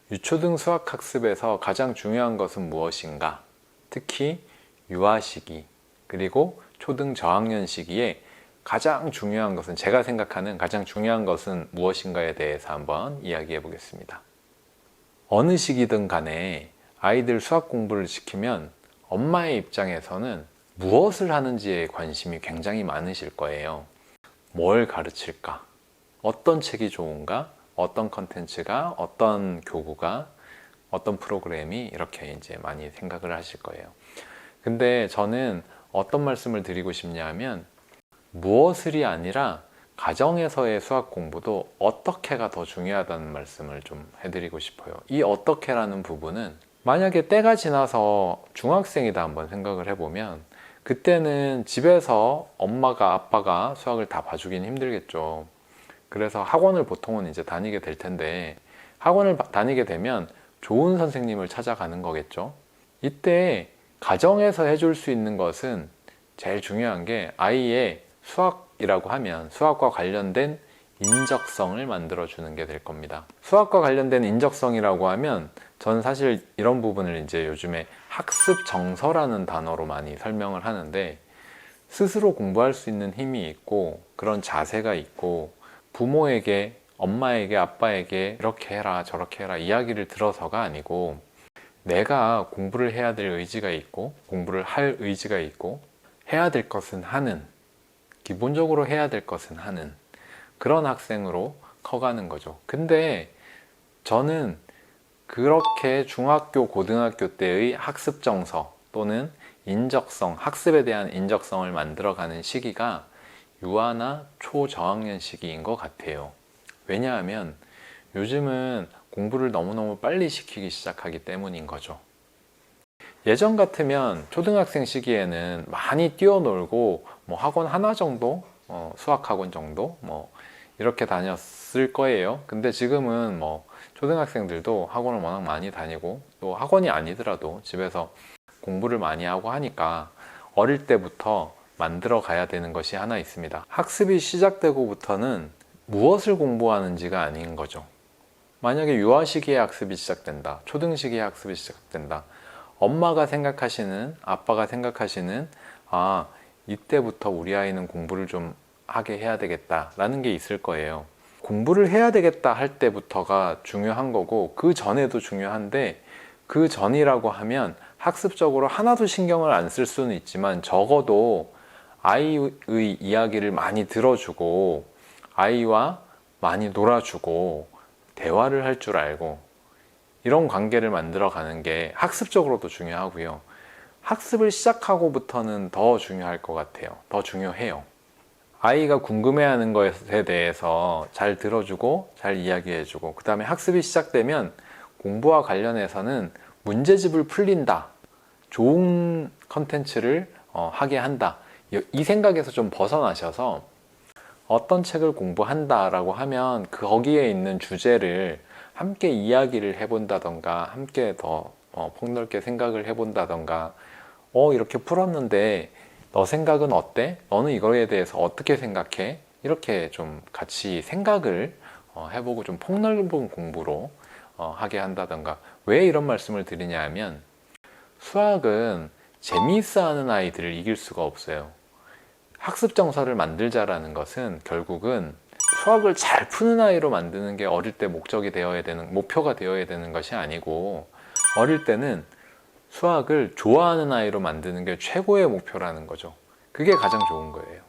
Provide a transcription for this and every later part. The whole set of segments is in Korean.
유초등 수학학습에서 가장 중요한 것은 무엇인가? 특히 유아 시기 그리고 초등 저학년 시기에 가장 중요한 것은, 제가 생각하는 가장 중요한 것은 무엇인가에 대해서 한번 이야기해 보겠습니다. 어느 시기든 간에 아이들 수학 공부를 시키면 엄마의 입장에서는 무엇을 하는지에 관심이 굉장히 많으실 거예요. 뭘 가르칠까? 어떤 책이 좋은가? 어떤 컨텐츠가, 어떤 교구가, 어떤 프로그램이, 이렇게 이제 많이 생각을 하실 거예요. 근데 저는 어떤 말씀을 드리고 싶냐면, 무엇을이 아니라 가정에서의 수학 공부도 어떻게가 더 중요하다는 말씀을 좀 해드리고 싶어요. 이 어떻게라는 부분은, 만약에 때가 지나서 중학생이다 한번 생각을 해보면, 그때는 집에서 엄마가 아빠가 수학을 다 봐주긴 힘들겠죠. 그래서 학원을 보통은 이제 다니게 될 텐데, 학원을 다니게 되면 좋은 선생님을 찾아가는 거겠죠. 이때 가정에서 해줄 수 있는 것은, 제일 중요한 게 아이의 수학이라고 하면 수학과 관련된 인적성을 만들어 주는 게 될 겁니다. 수학과 관련된 인적성이라고 하면, 저는 사실 이런 부분을 이제 요즘에 학습 정서라는 단어로 많이 설명을 하는데, 스스로 공부할 수 있는 힘이 있고 그런 자세가 있고, 부모에게, 엄마에게, 아빠에게 이렇게 해라 저렇게 해라 이야기를 들어서가 아니고, 내가 공부를 해야 될 의지가 있고 공부를 할 의지가 있고, 해야 될 것은 하는, 기본적으로 해야 될 것은 하는 그런 학생으로 커가는 거죠. 근데 저는 그렇게 중학교, 고등학교 때의 학습 정서 또는 인적성, 학습에 대한 인적성을 만들어가는 시기가 유아나 초저학년 시기인 것 같아요. 왜냐하면 요즘은 공부를 너무너무 빨리 시키기 시작하기 때문인 거죠. 예전 같으면 초등학생 시기에는 많이 뛰어놀고 뭐 학원 하나 정도, 수학학원 정도 뭐 이렇게 다녔을 거예요. 근데 지금은 뭐 초등학생들도 학원을 워낙 많이 다니고, 또 학원이 아니더라도 집에서 공부를 많이 하고 하니까 어릴 때부터 만들어 가야 되는 것이 하나 있습니다. 학습이 시작되고부터는 무엇을 공부하는지가 아닌 거죠. 만약에 유아 시기에 학습이 시작된다, 초등 시기에 학습이 시작된다, 엄마가 생각하시는, 아빠가 생각하시는, 아, 이때부터 우리 아이는 공부를 좀 하게 해야 되겠다 라는 게 있을 거예요. 공부를 해야 되겠다 할 때부터가 중요한 거고, 그 전에도 중요한데, 그 전이라고 하면 학습적으로 하나도 신경을 안 쓸 수는 있지만, 적어도 아이의 이야기를 많이 들어주고 아이와 많이 놀아주고 대화를 할 줄 알고, 이런 관계를 만들어 가는 게 학습적으로도 중요하고요. 학습을 시작하고부터는 더 중요할 것 같아요. 더 중요해요. 아이가 궁금해하는 것에 대해서 잘 들어주고 잘 이야기해주고, 그 다음에 학습이 시작되면 공부와 관련해서는 문제집을 풀린다, 좋은 컨텐츠를 하게 한다, 이 생각에서 좀 벗어나셔서 어떤 책을 공부한다라고 하면 거기에 있는 주제를 함께 이야기를 해본다던가, 함께 더 폭넓게 생각을 해본다던가, 이렇게 풀었는데 너 생각은 어때? 너는 이거에 대해서 어떻게 생각해? 이렇게 좀 같이 생각을 해보고 좀 폭넓은 공부로 하게 한다던가. 왜 이런 말씀을 드리냐 하면, 수학은 재미있어 하는 아이들을 이길 수가 없어요. 학습 정서를 만들자라는 것은 결국은 수학을 잘 푸는 아이로 만드는 게 어릴 때 목적이 되어야 되는, 목표가 되어야 되는 것이 아니고, 어릴 때는 수학을 좋아하는 아이로 만드는 게 최고의 목표라는 거죠. 그게 가장 좋은 거예요.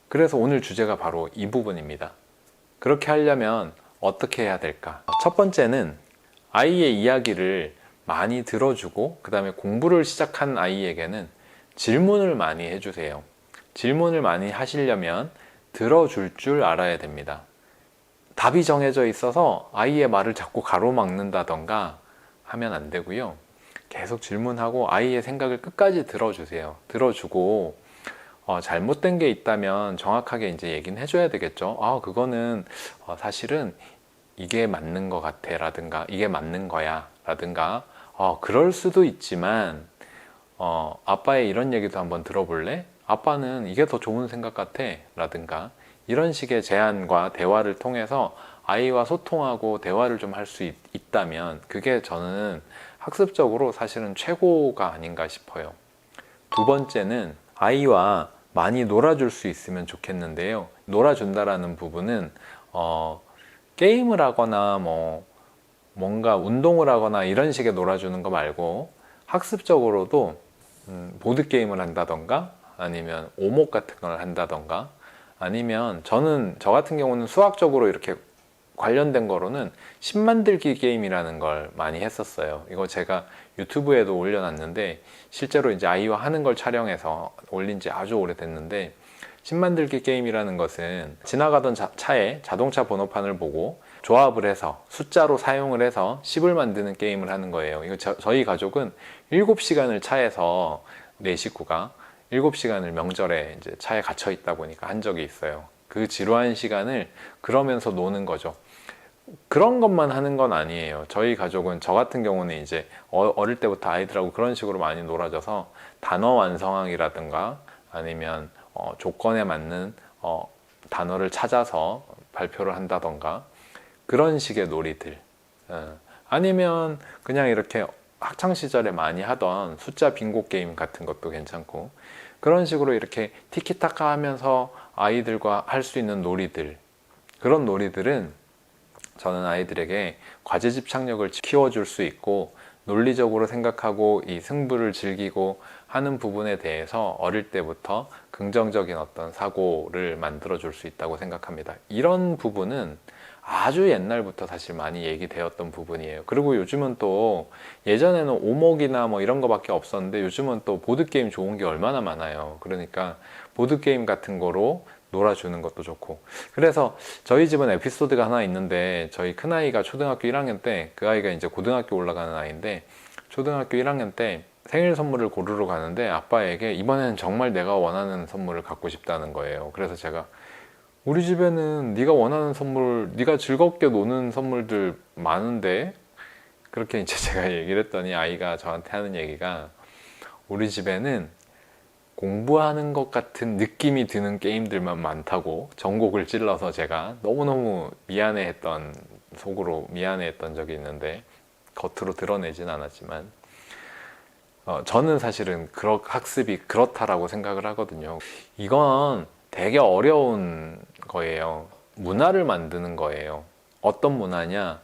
그래서 오늘 주제가 바로 이 부분입니다. 그렇게 하려면 어떻게 해야 될까? 첫 번째는 아이의 이야기를 많이 들어주고, 그 다음에 공부를 시작한 아이에게는 질문을 많이 해주세요. 질문을 많이 하시려면 들어줄 줄 알아야 됩니다. 답이 정해져 있어서 아이의 말을 자꾸 가로막는다던가 하면 안 되고요. 계속 질문하고 아이의 생각을 끝까지 들어주세요. 들어주고, 잘못된 게 있다면 정확하게 이제 얘기는 해줘야 되겠죠. 그거는 사실은 이게 맞는 것 같아 라든가, 이게 맞는 거야 라든가, 그럴 수도 있지만 아빠의 이런 얘기도 한번 들어볼래? 아빠는 이게 더 좋은 생각 같아 라든가, 이런 식의 제안과 대화를 통해서 아이와 소통하고 대화를 좀 할 수 있다면 그게 저는 학습적으로 사실은 최고가 아닌가 싶어요. 두 번째는 아이와 많이 놀아줄 수 있으면 좋겠는데요. 놀아준다라는 부분은 게임을 하거나 뭔가 운동을 하거나 이런 식의 놀아주는 거 말고 학습적으로도 보드게임을 한다던가 아니면 오목 같은 걸 한다던가 아니면 저 같은 경우는 수학적으로 이렇게 관련된 거로는 심 만들기 게임이라는 걸 많이 했었어요. 이거 제가 유튜브에도 올려놨는데 실제로 이제 아이와 하는 걸 촬영해서 올린 지 아주 오래됐는데 심 만들기 게임이라는 것은 지나가던 차에 자동차 번호판을 보고 조합을 해서 숫자로 사용을 해서 씹을 만드는 게임을 하는 거예요. 이거 저희 가족은 7시간을 차에서 네 식구가 7시간을 명절에 이제 차에 갇혀 있다 보니까 한 적이 있어요. 그 지루한 시간을 그러면서 노는 거죠. 그런 것만 하는 건 아니에요. 저희 가족은 저 같은 경우는 이제 어릴 때부터 아이들하고 그런 식으로 많이 놀아줘서 단어 완성하기라든가 아니면 조건에 맞는 단어를 찾아서 발표를 한다던가 그런 식의 놀이들 아니면 그냥 이렇게 학창시절에 많이 하던 숫자 빙고 게임 같은 것도 괜찮고 그런 식으로 이렇게 티키타카 하면서 아이들과 할 수 있는 놀이들 그런 놀이들은 저는 아이들에게 과제 집착력을 키워줄 수 있고 논리적으로 생각하고 이 승부를 즐기고 하는 부분에 대해서 어릴 때부터 긍정적인 어떤 사고를 만들어 줄 수 있다고 생각합니다. 이런 부분은 아주 옛날부터 사실 많이 얘기되었던 부분이에요. 그리고 요즘은 또 예전에는 오목이나 뭐 이런 거밖에 없었는데 요즘은 또 보드게임 좋은 게 얼마나 많아요. 그러니까 보드게임 같은 거로 놀아주는 것도 좋고 그래서 저희 집은 에피소드가 하나 있는데 저희 큰아이가 초등학교 1학년 때 그 아이가 이제 고등학교 올라가는 아이인데 초등학교 1학년 때 생일 선물을 고르러 가는데 아빠에게 이번에는 정말 내가 원하는 선물을 갖고 싶다는 거예요. 그래서 제가 우리 집에는 네가 원하는 선물, 네가 즐겁게 노는 선물들 많은데 그렇게 이제 제가 얘기를 했더니 아이가 저한테 하는 얘기가 우리 집에는 공부하는 것 같은 느낌이 드는 게임들만 많다고 전곡을 찔러서 제가 너무너무 속으로 미안해했던 적이 있는데 겉으로 드러내진 않았지만 저는 사실은 학습이 그렇다라고 생각을 하거든요. 이건 되게 어려운 거예요. 문화를 만드는 거예요. 어떤 문화냐?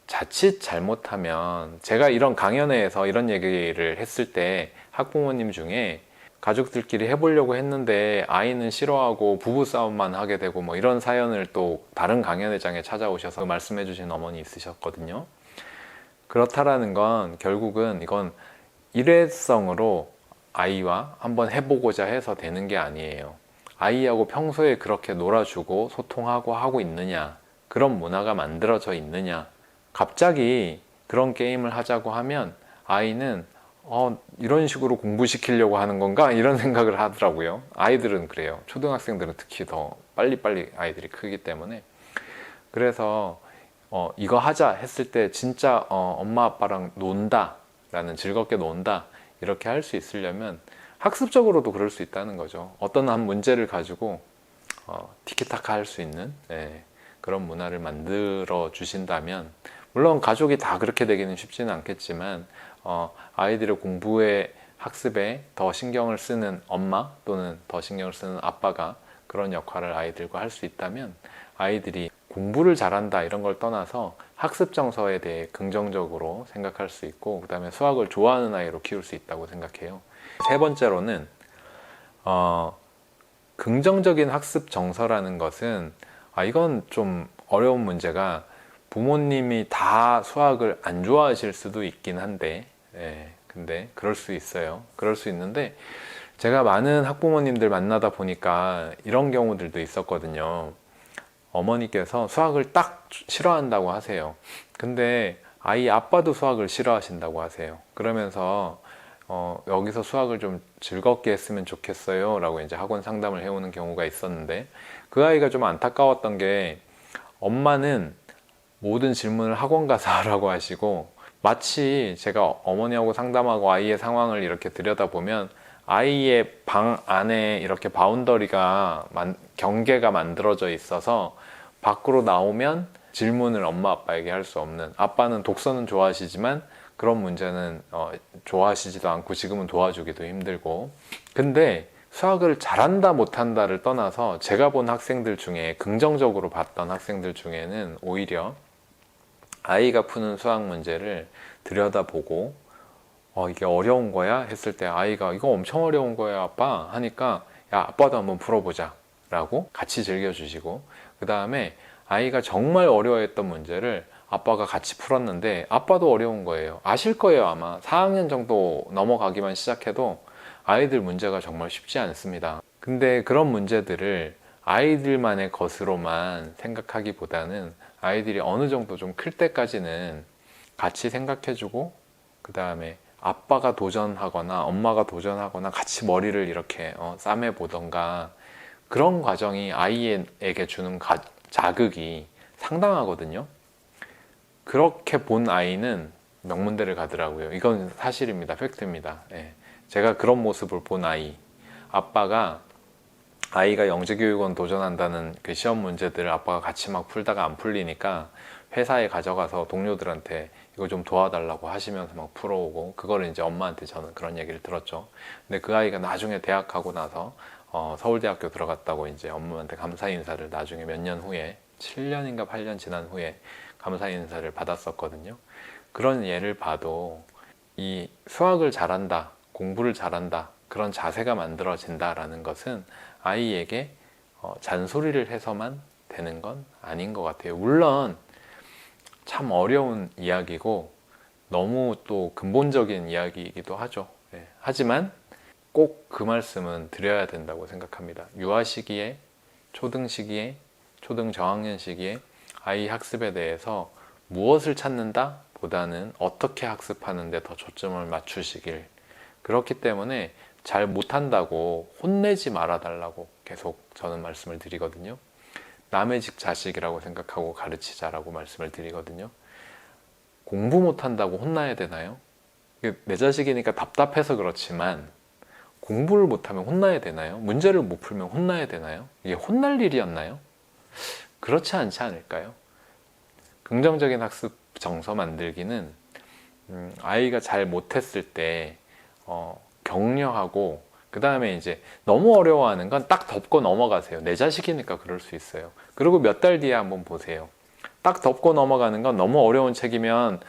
자칫 잘못하면 제가 이런 강연회에서 이런 얘기를 했을 때 학부모님 중에 가족들끼리 해보려고 했는데 아이는 싫어하고 부부싸움만 하게 되고 뭐 이런 사연을 또 다른 강연회장에 찾아오셔서 말씀해 주신 어머니 있으셨거든요. 그렇다라는 건 결국은 이건 일회성으로 아이와 한번 해보고자 해서 되는 게 아니에요. 아이하고 평소에 그렇게 놀아주고 소통하고 하고 있느냐, 그런 문화가 만들어져 있느냐, 갑자기 그런 게임을 하자고 하면 아이는 이런 식으로 공부시키려고 하는 건가? 이런 생각을 하더라고요. 아이들은 그래요. 초등학생들은 특히 더 빨리빨리 아이들이 크기 때문에. 그래서 이거 하자 했을 때 진짜 엄마 아빠랑 논다 라는 즐겁게 논다 이렇게 할 수 있으려면 학습적으로도 그럴 수 있다는 거죠. 어떤 한 문제를 가지고 티키타카 할 수 있는 그런 문화를 만들어 주신다면 물론 가족이 다 그렇게 되기는 쉽지는 않겠지만 아이들의 공부에 학습에 더 신경을 쓰는 엄마 또는 더 신경을 쓰는 아빠가 그런 역할을 아이들과 할 수 있다면 아이들이 공부를 잘한다 이런 걸 떠나서 학습 정서에 대해 긍정적으로 생각할 수 있고 그 다음에 수학을 좋아하는 아이로 키울 수 있다고 생각해요. 세 번째로는 긍정적인 학습 정서라는 것은 이건 좀 어려운 문제가 부모님이 다 수학을 안 좋아하실 수도 있긴 한데 근데 그럴 수 있어요. 그럴 수 있는데 제가 많은 학부모님들 만나다 보니까 이런 경우들도 있었거든요. 어머니께서 수학을 딱 싫어한다고 하세요. 근데 아이 아빠도 수학을 싫어하신다고 하세요. 그러면서 여기서 수학을 좀 즐겁게 했으면 좋겠어요 라고 이제 학원 상담을 해오는 경우가 있었는데 그 아이가 좀 안타까웠던 게 엄마는 모든 질문을 학원 가서 하라고 하시고 마치 제가 어머니하고 상담하고 아이의 상황을 이렇게 들여다보면 아이의 방 안에 이렇게 바운더리가 경계가 만들어져 있어서 밖으로 나오면 질문을 엄마 아빠에게 할 수 없는, 아빠는 독서는 좋아하시지만 그런 문제는 좋아하시지도 않고 지금은 도와주기도 힘들고. 근데 수학을 잘한다 못한다를 떠나서 제가 본 학생들 중에, 긍정적으로 봤던 학생들 중에는 오히려 아이가 푸는 수학 문제를 들여다보고 이게 어려운 거야? 했을 때 아이가 이거 엄청 어려운 거야 아빠 하니까, 야 아빠도 한번 풀어보자 라고 같이 즐겨주시고, 그 다음에 아이가 정말 어려워했던 문제를 아빠가 같이 풀었는데 아빠도 어려운 거예요. 아실 거예요. 아마 4학년 정도 넘어가기만 시작해도 아이들 문제가 정말 쉽지 않습니다. 근데 그런 문제들을 아이들만의 것으로만 생각하기보다는 아이들이 어느 정도 좀 클 때까지는 같이 생각해주고, 그 다음에 아빠가 도전하거나 엄마가 도전하거나 같이 머리를 이렇게 싸매 보던가, 그런 과정이 아이에게 주는 자극이 상당하거든요. 그렇게 본 아이는 명문대를 가더라고요. 이건 사실입니다. 팩트입니다. 예. 제가 그런 모습을 본 아이, 아빠가 아이가 영재교육원 도전한다는 그 시험 문제들을 아빠가 같이 막 풀다가 안 풀리니까 회사에 가져가서 동료들한테 이거 좀 도와달라고 하시면서 막 풀어오고, 그거를 이제 엄마한테 저는 그런 얘기를 들었죠. 근데 그 아이가 나중에 대학 가고 나서 서울대학교 들어갔다고 이제 엄마한테 감사 인사를 나중에 몇 년 후에, 7년인가 8년 지난 후에 감사 인사를 받았었거든요. 그런 예를 봐도 이 수학을 잘한다, 공부를 잘한다, 그런 자세가 만들어진다라는 것은 아이에게 잔소리를 해서만 되는 건 아닌 것 같아요. 물론 참 어려운 이야기고 너무 또 근본적인 이야기이기도 하죠. 네. 하지만 꼭 그 말씀은 드려야 된다고 생각합니다. 유아 시기에, 초등 시기에, 초등 저학년 시기에 아이 학습에 대해서 무엇을 찾는다 보다는 어떻게 학습하는 데 더 초점을 맞추시길. 그렇기 때문에 잘 못한다고 혼내지 말아달라고 계속 저는 말씀을 드리거든요. 남의 집 자식이라고 생각하고 가르치자라고 말씀을 드리거든요. 공부 못한다고 혼나야 되나요? 내 자식이니까 답답해서 그렇지만 공부를 못하면 혼나야 되나요? 문제를 못 풀면 혼나야 되나요? 이게 혼날 일이었나요? 그렇지 않지 않을까요? 긍정적인 학습 정서 만들기는 아이가 잘 못했을 때 격려하고, 그 다음에 이제 너무 어려워하는 건 딱 덮고 넘어가세요. 내 자식이니까 그럴 수 있어요. 그리고 몇 달 뒤에 한번 보세요. 딱 덮고 넘어가는 건 너무 어려운 책이면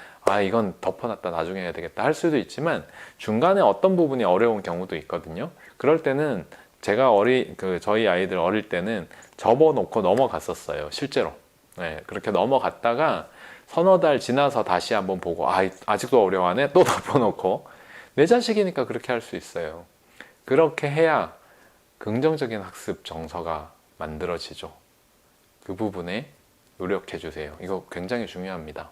이건 덮어놨다 나중에 해야 되겠다 할 수도 있지만, 중간에 어떤 부분이 어려운 경우도 있거든요. 그럴 때는 제가 저희 아이들 어릴 때는 접어놓고 넘어갔었어요. 실제로. 네, 그렇게 넘어갔다가 서너 달 지나서 다시 한번 보고 아직도 어려워하네? 또 덮어놓고. 내 자식이니까 그렇게 할 수 있어요. 그렇게 해야 긍정적인 학습 정서가 만들어지죠. 그 부분에 노력해 주세요. 이거 굉장히 중요합니다.